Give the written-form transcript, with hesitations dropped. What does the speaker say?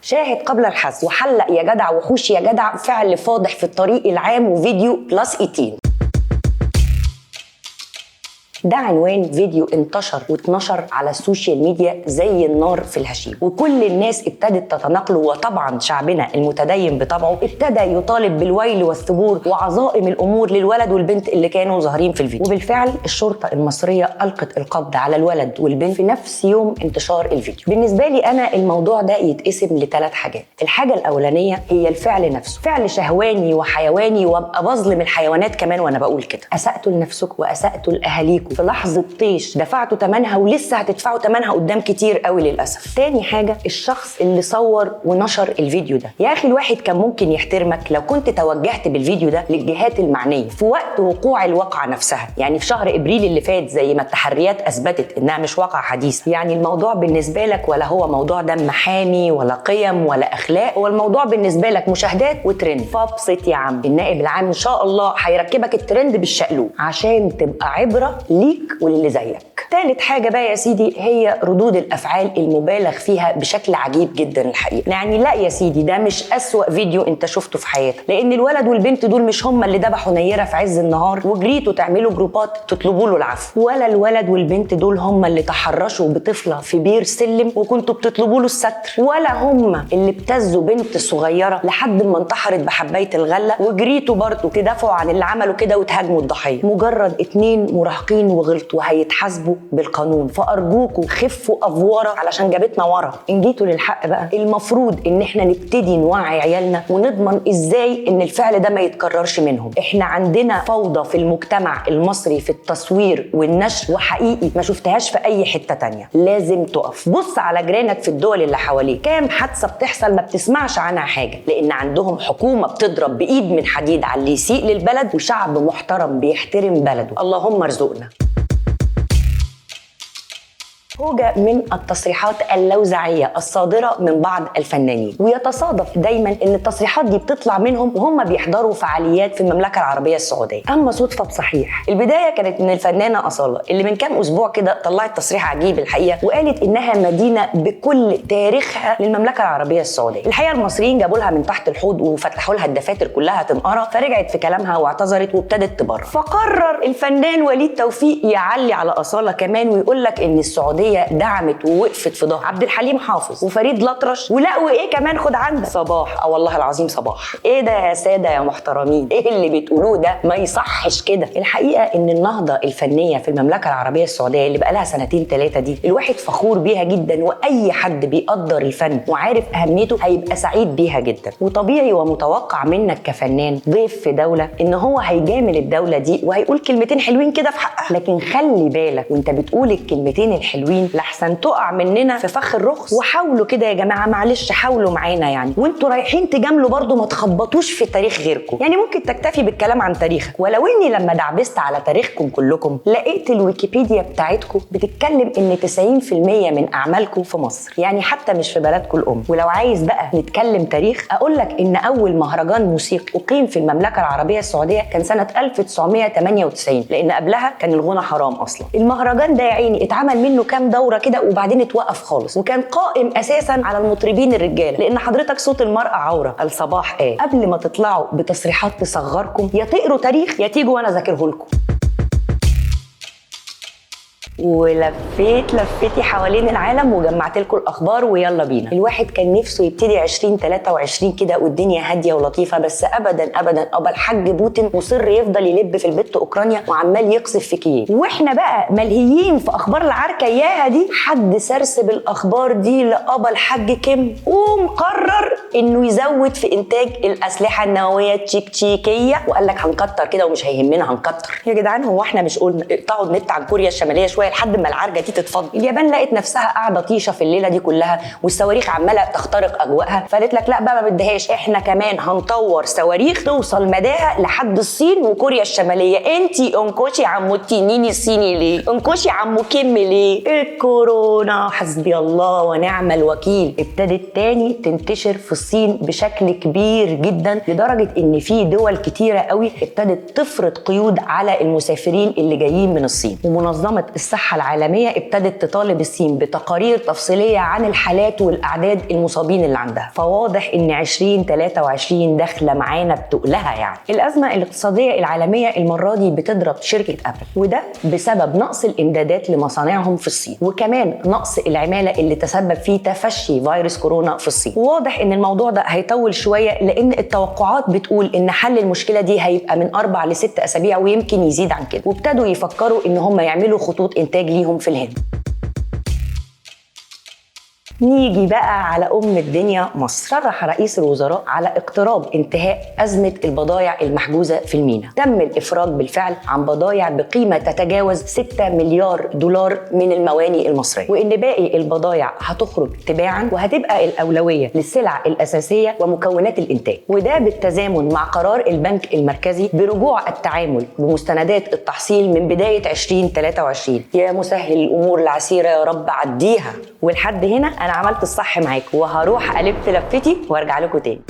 شاهد قبل الحذف وحلق يا جدع وحوش يا جدع، فعل فاضح في الطريق العام وفيديو بلس 18. ده عنوان فيديو انتشر واتنشر على السوشيال ميديا زي النار في الهشيم، وكل الناس ابتدت تتناقله، وطبعا شعبنا المتدين بطبعه ابتدى يطالب بالويل والثبور وعظائم الامور للولد والبنت اللي كانوا ظاهرين في الفيديو. وبالفعل الشرطه المصريه القت القبض على الولد والبنت في نفس يوم انتشار الفيديو. بالنسبه لي انا الموضوع ده يتقسم لثلاث حاجات. الحاجه الاولانيه هي الفعل نفسه، فعل شهواني وحيواني، وابقى بظلم الحيوانات كمان وانا بقول كده. اسأتوا لنفسكم واسأتوا لاهاليكم في لحظه طيش دفعتوا ثمنها ولسه هتدفعوا ثمنها قدام كتير قوي للاسف. تاني حاجه الشخص اللي صور ونشر الفيديو ده. يا اخي الواحد كان ممكن يحترمك لو كنت توجهت بالفيديو ده للجهات المعنيه في وقت وقوع الواقعه نفسها، يعني في شهر ابريل اللي فات زي ما التحريات اثبتت انها مش واقعه حديث. يعني الموضوع بالنسبه لك ولا هو موضوع دم حامي ولا قيم ولا اخلاق، هو الموضوع بالنسبه لك مشاهدات وترند. فابسط يا عم، النائب العام ان شاء الله هيركبك الترند بالشقلوب عشان تبقى عبره ليك وللي زيك. ثالث حاجه بقى يا سيدي هي ردود الافعال المبالغ فيها بشكل عجيب جدا الحقيقه. يعني لا يا سيدي ده مش اسوأ فيديو انت شفته في حياتك، لان الولد والبنت دول مش هم اللي ذبحوا نيره في عز النهار وجريتوا تعملوا جروبات تطلبوا له العفو، ولا الولد والبنت دول هم اللي تحرشوا بطفله في بير سلم وكنتوا بتطلبوا له الستر، ولا هم اللي ابتزوا بنت صغيره لحد ما انتحرت بحبايه الغله وجريتوا برضه تدافعوا عن اللي عملوا كده وتهاجموا الضحيه. مجرد 2 مراهقين وغلطوا وهيتحاسبوا بالقانون، فارجوكوا خفوا افوره علشان جابتنا ورا. ان جيتوا للحق بقى المفروض ان احنا نبتدي نوعي عيالنا ونضمن ازاي ان الفعل ده ما يتكررش منهم. احنا عندنا فوضى في المجتمع المصري في التصوير والنشر، وحقيقي ما شفتهاش في اي حته تانية. لازم تقف. بص على جيرانك في الدول اللي حواليك، كام حادثه بتحصل ما بتسمعش عنها حاجه، لان عندهم حكومه بتضرب بايد من حديد على اللي يسيء للبلد وشعب محترم بيحترم بلده. اللهم ارزقنا. هوجة من التصريحات اللوزعية الصادرة من بعض الفنانين، ويتصادف دايما ان التصريحات دي بتطلع منهم وهم بيحضروا فعاليات في المملكة العربية السعودية. اما صدفة بصحيح، البداية كانت من الفنانة أصالة اللي من كام اسبوع كده طلعت تصريح عجيب الحقيقة، وقالت انها مدينة بكل تاريخها للمملكة العربية السعودية. الحقيقة المصريين جابوا لها من تحت الحوض وفتحوا لها الدفاتر كلها تنقرا، فرجعت في كلامها واعتذرت وابتدت تبرر. فقرر الفنان وليد توفيق يعلي على أصالة كمان ويقول لك ان السعودية دعمت ووقفت في ظهر عبد الحليم حافظ وفريد الأطرش، ولا وايه كمان خد عندك صباح. والله العظيم صباح. ايه ده يا ساده يا محترمين؟ ايه اللي بتقولوه ده؟ ما يصحش كده. الحقيقه ان النهضه الفنيه في المملكه العربيه السعوديه اللي بقى لها 2-3 دي الواحد فخور بيها جدا، واي حد بيقدر الفن وعارف اهميته هيبقى سعيد بيها جدا. وطبيعي ومتوقع منك كفنان ضيف في دوله ان هو هيجامل الدوله دي وهيقول كلمتين حلوين كده في حقها، لكن خلي بالك وانت بتقول الكلمتين الحلوين لحسن تقع مننا في فخ الرخص. وحاولوا كده يا جماعه، معلش حاولوا معانا يعني، وانتوا رايحين تجاملوا برضو ما تخبطوش في تاريخ غيركم. يعني ممكن تكتفي بالكلام عن تاريخك، ولو اني لما دعبست على تاريخكم كلكم لقيت الويكيبيديا بتاعتكم بتتكلم ان 90% من اعمالكم في مصر، يعني حتى مش في بلدكم الام. ولو عايز بقى نتكلم تاريخ اقول لك ان اول مهرجان موسيقي اقيم في المملكه العربيه السعوديه كان سنه 1998، لان قبلها كان الغنى حرام اصلا. المهرجان ده يا عيني اتعمل منه كام دوره كده وبعدين اتوقف خالص، وكان قائم اساسا على المطربين الرجاله، لان حضرتك صوت المراه عوره. الصباح ايه قبل ما تطلعوا بتصريحات تصغركم، يا تقروا تاريخ يا تيجوا وانا اذاكره لكم. لفيتي حوالين العالم وجمعت لكم الاخبار ويلا بينا. الواحد كان نفسه يبتدي 2023 كده والدنيا هاديه ولطيفه، بس ابدا ابدا ابا الحاج بوتين مصر يفضل يلب في البت اوكرانيا وعمال يقصف في كييف، واحنا بقى ملهيين في اخبار العركه اياها دي. حد سرسب الاخبار دي لابا الحاج كيم ومقرر انه يزود في انتاج الاسلحه النوويه التشيكيه، وقال لك هنكتر كده ومش هيهمنا هنكتر. يا جدعان هو احنا مش قلنا اقطعوا النت عن كوريا الشماليه شويه لحد ما العرجه دي تتفضل؟ اليابان لقت نفسها قاعده طيشه في الليله دي كلها والصواريخ عماله تخترق اجواءها، فقالت لك لا بقى ما بدهاش، احنا كمان هنطور صواريخ توصل مداها لحد الصين وكوريا الشماليه. انتي انكوشي عمو التنين الصيني ليه؟ انكوشي عمو كيم ليه؟ الكورونا حسبي الله ونعم الوكيل ابتدت تاني تنتشر في الصين بشكل كبير جدا، لدرجه ان في دول كتيره قوي ابتدت تفرض قيود على المسافرين اللي جايين من الصين. ومنظمه الصحه العالميه ابتدت تطالب الصين بتقارير تفصيليه عن الحالات والاعداد المصابين اللي عندها. فواضح ان 2023 داخله معانا بتقلها. يعني الازمه الاقتصاديه العالميه المره دي بتضرب شركه ابل، وده بسبب نقص الامدادات لمصانعهم في الصين، وكمان نقص العماله اللي تسبب في تفشي فيروس كورونا في الصين. وواضح ان الموضوع ده هيطول شويه، لان التوقعات بتقول ان حل المشكله دي هيبقى من 4 ل 6 اسابيع ويمكن يزيد عن كده. وابتدوا يفكروا ان هم يعملوا خطوط انتاج ليهم في الهند. نيجي بقى على الدنيا مصر. صرح رئيس الوزراء على اقتراب انتهاء أزمة البضائع المحجوزة في الميناء. تم الإفراج بالفعل عن بضائع بقيمة تتجاوز 6 مليار دولار من الموانئ المصرية، وإن باقي البضائع هتخرج تباعا وهتبقى الأولوية للسلع الأساسية ومكونات الإنتاج. وده بالتزامن مع قرار البنك المركزي برجوع التعامل بمستندات التحصيل من بداية 2023. يا مسهل الأمور العسيرة يا رب عديها. ولحد هنا أنا عملت الصح معاكم، وهروح ألف لفتي وارجع لكم تاني.